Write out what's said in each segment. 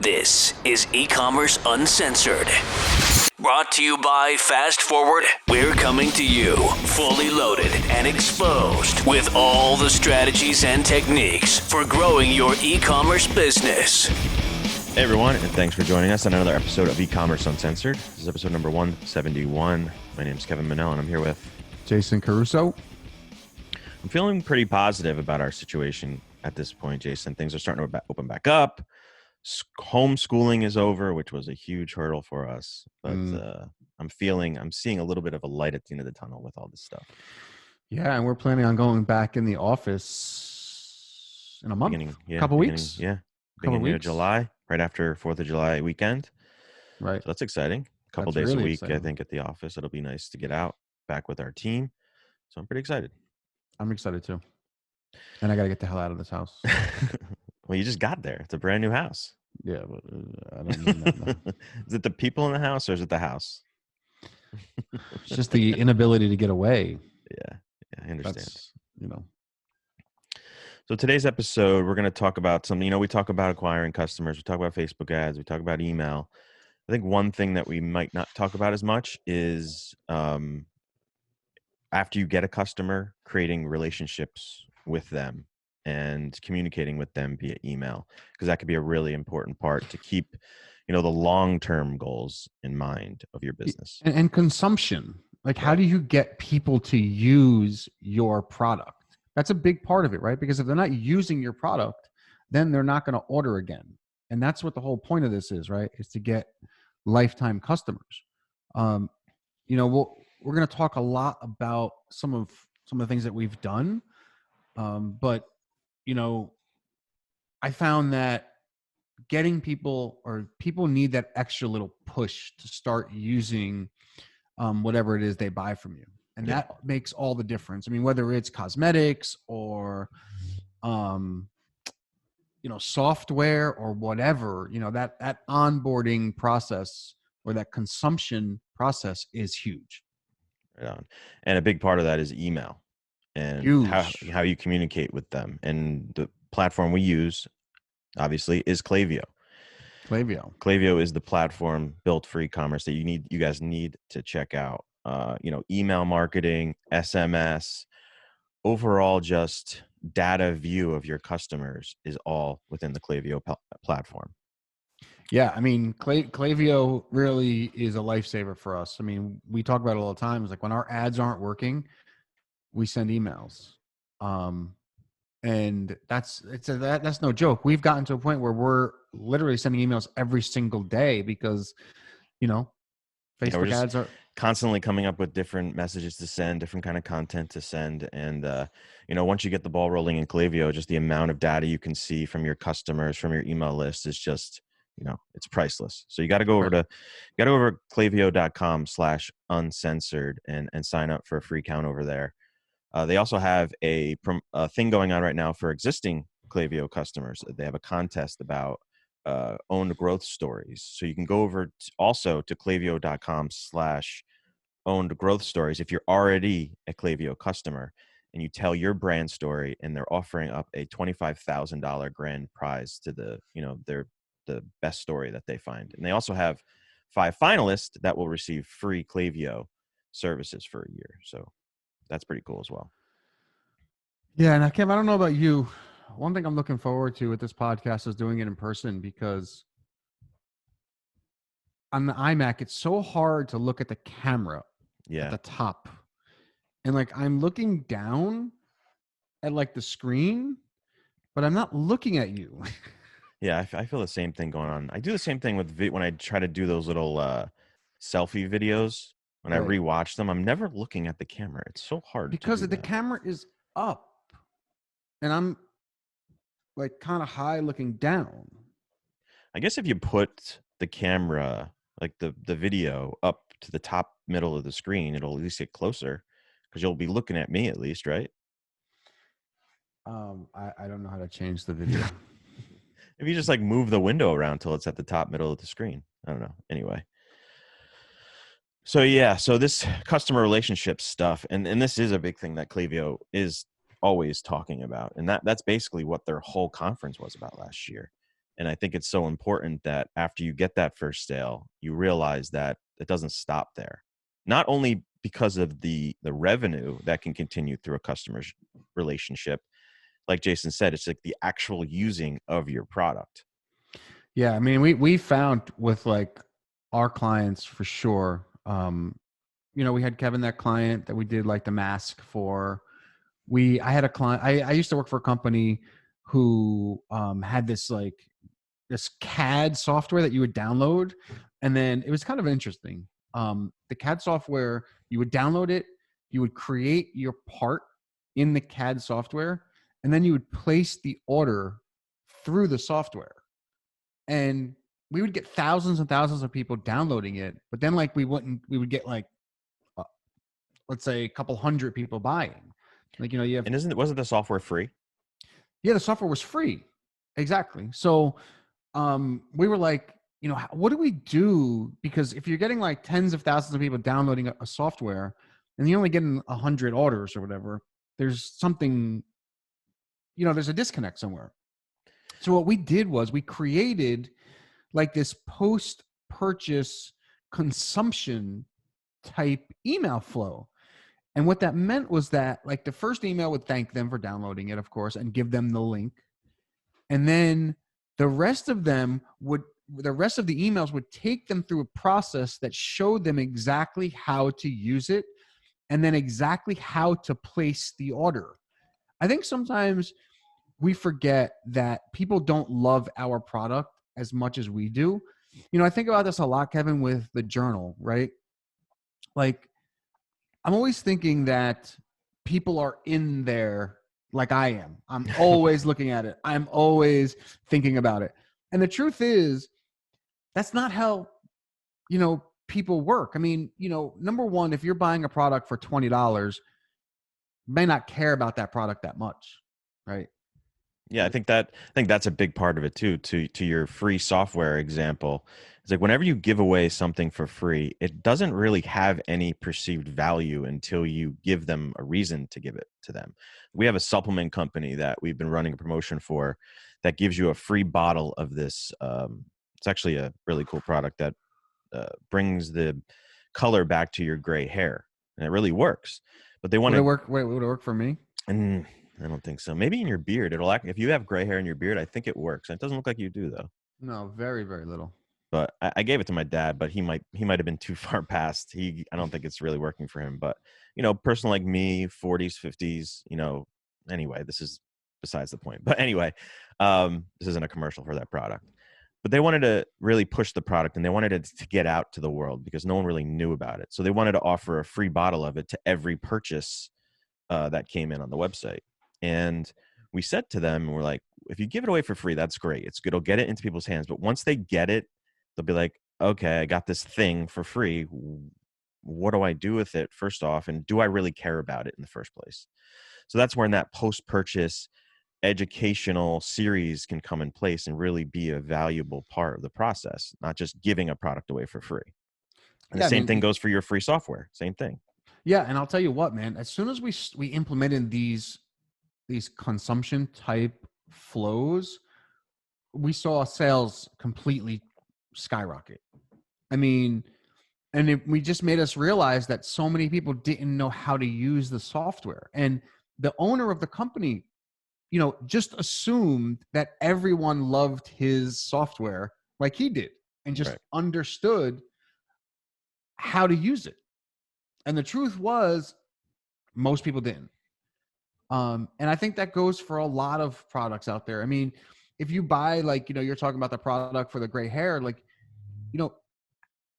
This is E-Commerce Uncensored. Brought to you by Fast Forward. We're coming to you fully loaded and exposed with all the strategies and techniques for growing your e-commerce business. Hey everyone, and thanks for joining us on another episode of E-Commerce Uncensored. This is episode number 171. My name is Kevin Manell, and I'm here with Jason Caruso. I'm feeling pretty positive about our situation at this point, Jason. Things are starting to open back up. Homeschooling is over, which was a huge hurdle for us. But I'm seeing a little bit of a light at the end of the tunnel with all this stuff. Yeah, and we're planning on going back in the office in a month, couple weeks. Beginning of July, right after 4th of July weekend. Right. So that's exciting. A couple days really a week, exciting. I think, at the office. It'll be nice to get out back with our team. So I'm pretty excited. I'm excited too. And I got to get the hell out of this house. Well, you just got there. It's a brand new house. Yeah, but I don't mean that. No. Is it the people in the house or is it the house? It's just the inability to get away. Yeah, I understand. That's, So today's episode, we're going to talk about something, we talk about acquiring customers. We talk about Facebook ads. We talk about email. I think one thing that we might not talk about as much is after you get a customer, creating relationships with them and communicating with them via email, because that could be a really important part to keep, the long-term goals in mind of your business. And consumption. Like, how do you get people to use your product? That's a big part of it, right? Because if they're not using your product, then they're not going to order again. And that's what the whole point of this is, right? Is to get lifetime customers. We're going to talk a lot about some of the things that we've done. But I found that getting people need that extra little push to start using whatever it is they buy from you. And that makes all the difference. I mean, whether it's cosmetics or, software or whatever, that onboarding process or that consumption process is huge. Right on. And a big part of that is email and how you communicate with them. And the platform we use, obviously, is Klaviyo. Klaviyo is the platform built for e-commerce that you guys need to check out. Email marketing, SMS, overall just data view of your customers is all within the Klaviyo platform. Yeah, I mean, Klaviyo really is a lifesaver for us. I mean, we talk about it all the time. It's like when our ads aren't working, we send emails. And that's no joke. We've gotten to a point where we're literally sending emails every single day because, Facebook ads are constantly coming up with different messages to send, different kind of content to send. And, once you get the ball rolling in Klaviyo, just the amount of data you can see from your customers, from your email list is just, it's priceless. So you got to go over to klaviyo.com/uncensored and sign up for a free account over there. They also have a thing going on right now for existing Klaviyo customers. They have a contest about owned growth stories. So you can go over also to klaviyo.com/owned growth stories if you're already a Klaviyo customer and you tell your brand story, and they're offering up a $25,000 grand prize to the best story that they find. And they also have 5 finalists that will receive free Klaviyo services for a year. So that's pretty cool as well. Yeah. Now, Kev, I don't know about you. One thing I'm looking forward to with this podcast is doing it in person, because on the iMac, it's so hard to look at the camera at the top. And I'm looking down at the screen, but I'm not looking at you. Yeah, I feel the same thing going on. I do the same thing with when I try to do those little selfie videos. When I rewatch them, I'm never looking at the camera. It's so hard because the camera is up, and I'm kind of high looking down. I guess if you put the camera, the video, up to the top middle of the screen, it'll at least get closer, because you'll be looking at me at least, right? I don't know how to change the video. If you just move the window around till it's at the top middle of the screen. I don't know. Anyway. So this customer relationship stuff, and this is a big thing that Klaviyo is always talking about. And that's basically what their whole conference was about last year. And I think it's so important that after you get that first sale, you realize that it doesn't stop there. Not only because of the revenue that can continue through a customer's relationship, like Jason said, it's like the actual using of your product. Yeah, I mean, we found with like our clients for sure. You know, we had Kevin, that client that we did like the mask for. I had a client. I used to work for a company who had this like this CAD software that you would download, and then it was kind of interesting. The CAD software, you would download it, you would create your part in the CAD software, and then you would place the order through the software. And we would get thousands and thousands of people downloading it, but then like we would get like let's say a couple hundred people buying. Like, you know, you have, and wasn't the software free? Yeah, the software was free. Exactly. So we were like, you know, what do we do? Because if you're getting like tens of thousands of people downloading a software and you're only getting 100 orders or whatever, there's something, you know, there's a disconnect somewhere. So what we did was we created like this post-purchase consumption type email flow. And what that meant was that like the first email would thank them for downloading it, of course, and give them the link. And then the rest of the emails would take them through a process that showed them exactly how to use it and then exactly how to place the order. I think sometimes we forget that people don't love our product as much as we do. You know, I think about this a lot, Kevin, with the journal, right? Like, I'm always thinking that people are in there like I am. I'm always looking at it. I'm always thinking about it. And the truth is, that's not how, you know, people work. I mean, you know, number one, if you're buying a product for $20, you may not care about that product that much, right? Yeah, I think that's a big part of it too. To your free software example, it's like whenever you give away something for free, it doesn't really have any perceived value until you give them a reason to give it to them. We have a supplement company that we've been running a promotion for that gives you a free bottle of this. It's actually a really cool product that brings the color back to your gray hair, and it really works. But they want to work. Wait, would it work for me? And I don't think so. Maybe in your beard, it'll act. If you have gray hair in your beard, I think it works. It doesn't look like you do though. No, very, very little. But I gave it to my dad, but he might have been too far past. I don't think it's really working for him. But you know, person like me, 40s, 50s, you know. Anyway, this is besides the point. But anyway, this isn't a commercial for that product. But they wanted to really push the product, and they wanted it to get out to the world because no one really knew about it. So they wanted to offer a free bottle of it to every purchase that came in on the website. And we said to them, we're like, if you give it away for free, that's great. It's good. It'll get it into people's hands. But once they get it, they'll be like, okay, I got this thing for free. What do I do with it, first off? And do I really care about it in the first place? So that's when that post-purchase educational series can come in place and really be a valuable part of the process, not just giving a product away for free. And the same thing goes for your free software. Same thing. Yeah, and I'll tell you what, man. As soon as we implemented these consumption type flows, we saw sales completely skyrocket. I mean, and we just made us realize that so many people didn't know how to use the software, and the owner of the company, you know, just assumed that everyone loved his software like he did, and just understood how to use it. And the truth was, most people didn't. And I think that goes for a lot of products out there. I mean, if you buy, like, you know, you're talking about the product for the gray hair, like, you know,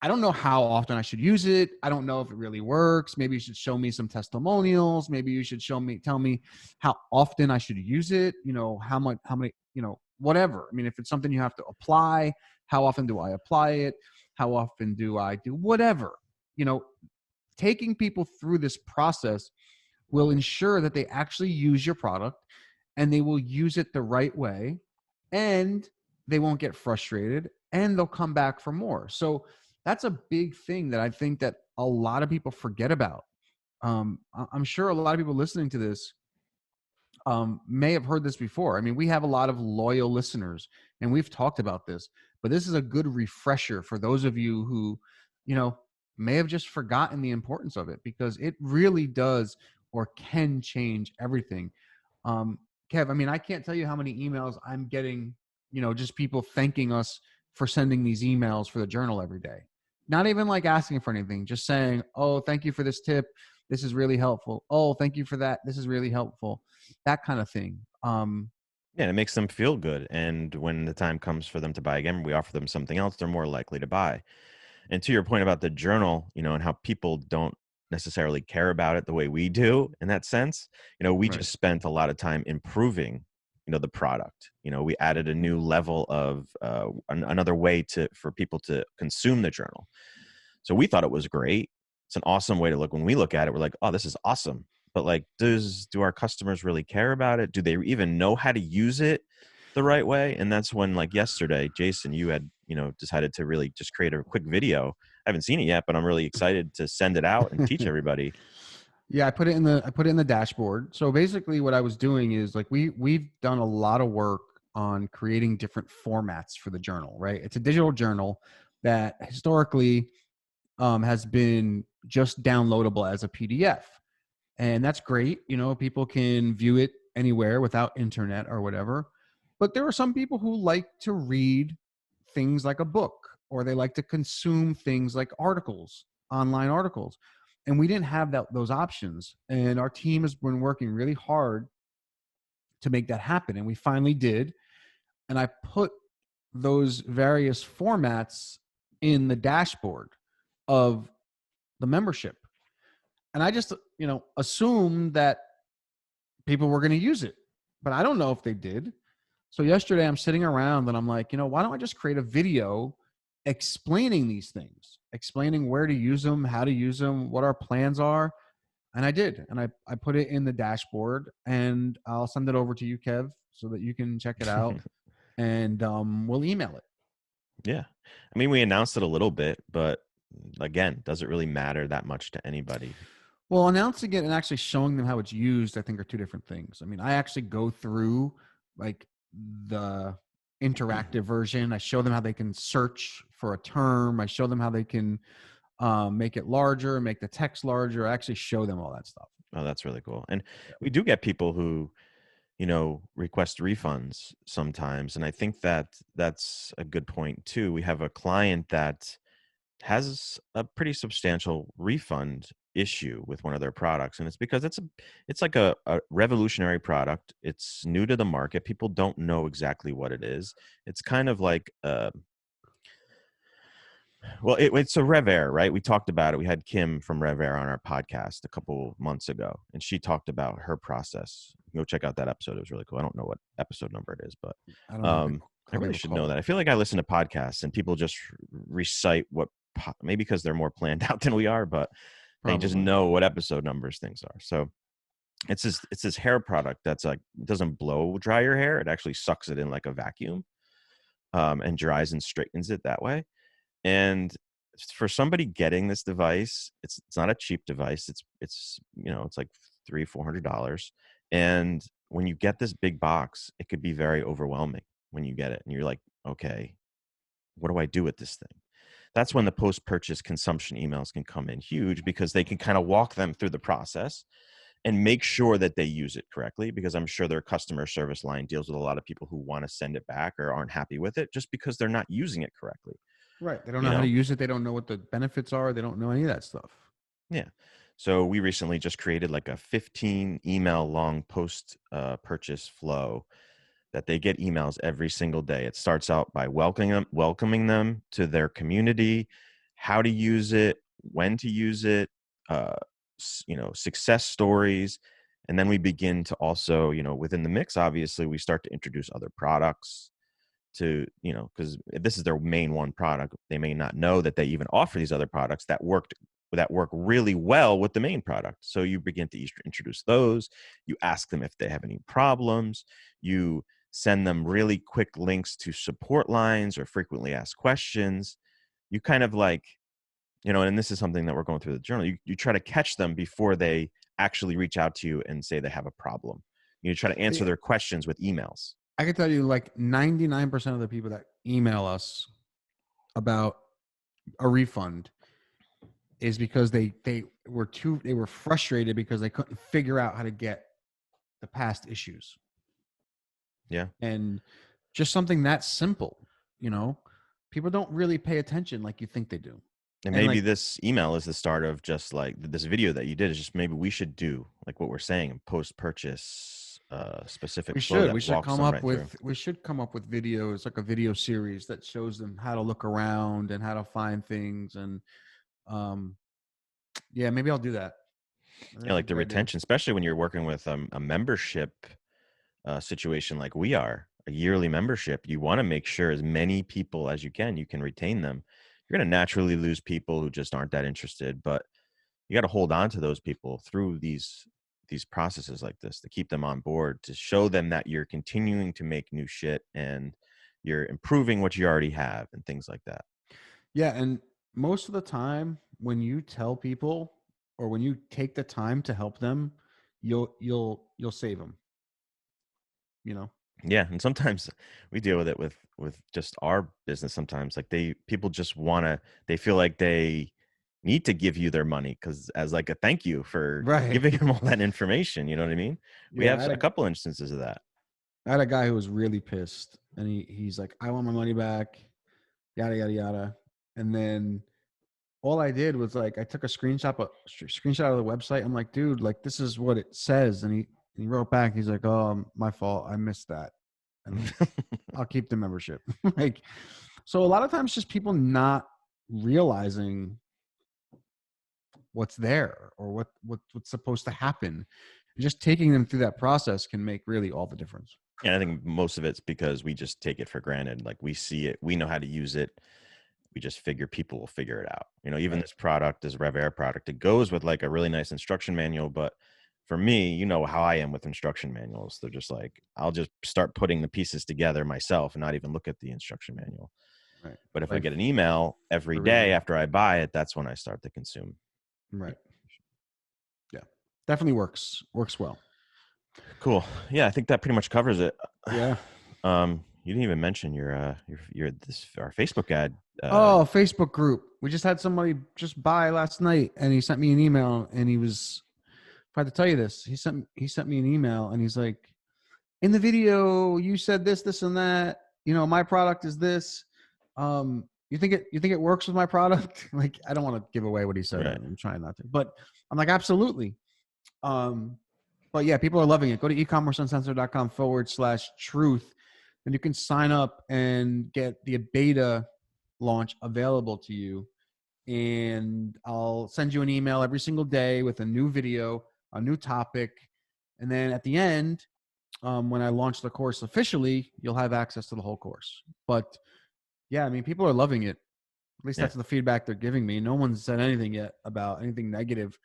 I don't know how often I should use it. I don't know if it really works. Maybe you should show me some testimonials. Maybe you should tell me how often I should use it. You know, how many, you know, whatever. I mean, if it's something you have to apply, how often do I apply it? How often do I do whatever? You know, taking people through this process will ensure that they actually use your product, and they will use it the right way, and they won't get frustrated, and they'll come back for more. So that's a big thing that I think that a lot of people forget about. I'm sure a lot of people listening to this may have heard this before. I mean, we have a lot of loyal listeners and we've talked about this, but this is a good refresher for those of you who, may have just forgotten the importance of it, because it really does or can change everything. Kev, I mean, I can't tell you how many emails I'm getting, just people thanking us for sending these emails for the journal every day. Not even like asking for anything, just saying, oh, thank you for this tip. This is really helpful. Oh, thank you for that. This is really helpful. That kind of thing. Yeah, it makes them feel good. And when the time comes for them to buy again, we offer them something else, they're more likely to buy. And to your point about the journal, and how people don't necessarily care about it the way we do in that sense, we Right. just spent a lot of time improving, the product. We added a new level of another way for people to consume the journal. So we thought it was great. It's an awesome way to look. When we look at it, we're like, oh, this is awesome. But like, do our customers really care about it? Do they even know how to use it the right way? And that's when, like yesterday, Jason, you had, decided to really just create a quick video. I haven't seen it yet, but I'm really excited to send it out and teach everybody. Yeah, I put it in the dashboard. So basically what I was doing is like we've done a lot of work on creating different formats for the journal, right? It's a digital journal that historically has been just downloadable as a PDF. And that's great. People can view it anywhere without internet or whatever. But there are some people who like to read things like a book, or they like to consume things like articles, online articles. And we didn't have those options. And our team has been working really hard to make that happen. And we finally did. And I put those various formats in the dashboard of the membership. And I just, assumed that people were going to use it, but I don't know if they did. So yesterday I'm sitting around and I'm like, why don't I just create a video explaining these things, explaining where to use them, how to use them, what our plans are. And I did. And I put it in the dashboard, and I'll send it over to you, Kev, so that you can check it out and we'll email it. Yeah. I mean, we announced it a little bit, but again, does it really matter that much to anybody? Well, announcing it and actually showing them how it's used, I think, are two different things. I mean, I actually go through like the interactive version. I show them how they can search for a term. I show them how they can make it larger, make the text larger. I actually show them all that stuff. Oh, that's really cool. And we do get people who, request refunds sometimes. And I think that that's a good point too. We have a client that has a pretty substantial refund issue with one of their products, and it's because it's like a revolutionary product. It's new to the market. People don't know exactly what it is. It's kind of like it's a Rev Air, right? We talked about it. We had Kim from Rev Air on our podcast a couple months ago, and she talked about her process. Go check out that episode. It was really cool. I don't know what episode number it is, but I really should know that. I feel like I listen to podcasts and people just recite what, maybe because they're more planned out than we are, but they just know what episode numbers things are. So it's this hair product that's like, it doesn't blow dry your hair. It actually sucks it in like a vacuum, and dries and straightens it that way. And for somebody getting this device, it's not a cheap device. It's like $300-$400. And when you get this big box, it could be very overwhelming when you get it. And you're like, okay, what do I do with this thing? That's when the post-purchase consumption emails can come in huge, because they can kind of walk them through the process and make sure that they use it correctly, because I'm sure their customer service line deals with a lot of people who want to send it back or aren't happy with it just because they're not using it correctly. Right. They don't know how to use it. They don't know what the benefits are. They don't know any of that stuff. Yeah. So we recently just created like a 15 email long post purchase flow that they get emails every single day. It starts out by welcoming them to their community, how to use it, when to use it, success stories. And then we begin to also, within the mix, obviously, we start to introduce other products to, because this is their main one product. They may not know that they even offer these other products that work really well with the main product. So you begin to introduce those. You ask them if they have any problems. You send them really quick links to support lines or frequently asked questions. You kind of like, and this is something that we're going through the journal. You try to catch them before they actually reach out to you and say they have a problem. You try to answer their questions with emails. I can tell you like 99% of the people that email us about a refund is because they were frustrated because they couldn't figure out how to get the past issues. Yeah. And just something that simple, people don't really pay attention like you think they do. And maybe this email is the start of just like this video that you did is just maybe we should do like what we're saying, post-purchase specific. We should come up with videos, like a video series that shows them how to look around and how to find things. And maybe I'll do that. Yeah, like the retention, especially when you're working with a membership situation like we are, a yearly membership. You want to make sure as many people as you can retain them. You're going to naturally lose people who just aren't that interested, but you got to hold on to those people through these processes like this to keep them on board, to show them that you're continuing to make new shit and you're improving what you already have and things like that. Yeah. And most of the time when you tell people or when you take the time to help them, you'll save them, Yeah. And sometimes we deal with it with just our business. Sometimes like people just they feel like they need to give you their money because as like a thank you for giving them all that information. You know what I mean? We have a couple instances of that. I had a guy who was really pissed and he's like, I want my money back, yada, yada, yada. And then all I did was like, I took a screenshot of the website. I'm like, dude, like this is what it says. And he wrote back. He's like, oh, my fault. I missed that. And I'll keep the membership. Like, so a lot of times just people not realizing what's there or what's supposed to happen. And just taking them through that process can make really all the difference. And I think most of it's because we just take it for granted. Like we see it, we know how to use it. We just figure people will figure it out. Even this product, this RevAir product, it goes with like a really nice instruction manual. But for me, how I am with instruction manuals. They're just like, I'll just start putting the pieces together myself and not even look at the instruction manual. Right. But if I get an email every day after I buy it, that's when I start to consume. Right. Yeah. Definitely works well. Cool. Yeah, I think that pretty much covers it. Yeah. You didn't even mention our Facebook ad. Facebook group. We just had somebody just buy last night, and he sent me an email, and he was. If I had to tell you this, he sent me an email, and he's like, "In the video, you said this, and that. My product is this. You think it works with my product?" Like, I don't want to give away what he said. Right. I'm trying not to, but I'm like, absolutely. But yeah, people are loving it. Go to ecommerceuncensored.com/truth. And you can sign up and get the beta launch available to you. And I'll send you an email every single day with a new video, a new topic. And then at the end, when I launch the course officially, you'll have access to the whole course. But yeah, I mean, people are loving it. At least that's the feedback they're giving me. No one's said anything yet about anything negative.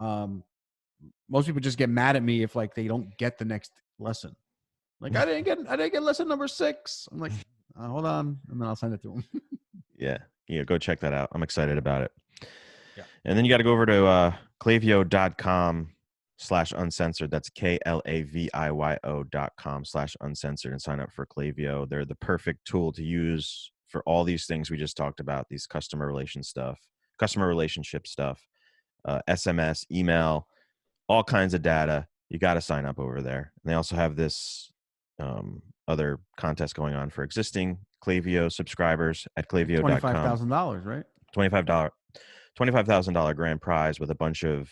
Most people just get mad at me if like they don't get the next lesson. Like I didn't get lesson number 6. I'm like, hold on, and then I'll send it to them. Yeah, go check that out. I'm excited about it. Yeah. And then you got to go over to Klaviyo.com/uncensored. That's KLAVIYO.com/uncensored and sign up for Klaviyo. They're the perfect tool to use for all these things we just talked about, these customer relationship stuff, SMS, email, all kinds of data. You got to sign up over there. And they also have this other contest going on for existing Klaviyo subscribers at Klaviyo.com. $25,000, right? $25,000 grand prize with a bunch of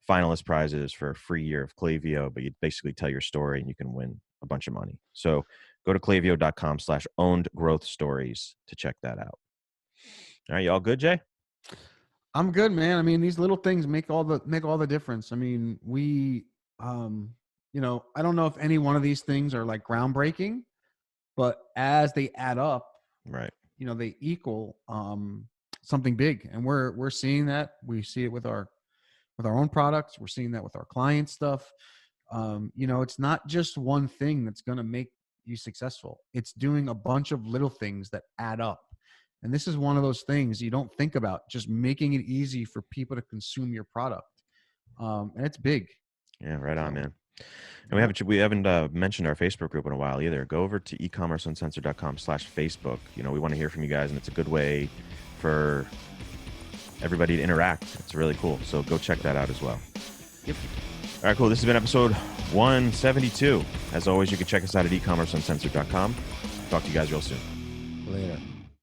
finalist prizes for a free year of Klaviyo, but you basically tell your story and you can win a bunch of money. So go to Klaviyo.com/owned growth stories to check that out. All right, you all good, Jay? I'm good, man. I mean, these little things make all the difference. I mean, we I don't know if any one of these things are like groundbreaking, but as they add up, right, they equal something big. And we're seeing that. We see it with our own products. We're seeing that with our client stuff. It's not just one thing that's going to make you successful. It's doing a bunch of little things that add up. And this is one of those things you don't think about, just making it easy for people to consume your product. And it's big. Yeah, right on, man. And we haven't mentioned our Facebook group in a while either. Go over to ecommerceuncensored.com/Facebook. We want to hear from you guys, and it's a good way for everybody to interact. It's really cool. So go check that out as well. Yep. All right, cool. This has been episode 172. As always, you can check us out at ecommerceuncensored.com. Talk to you guys real soon. Later.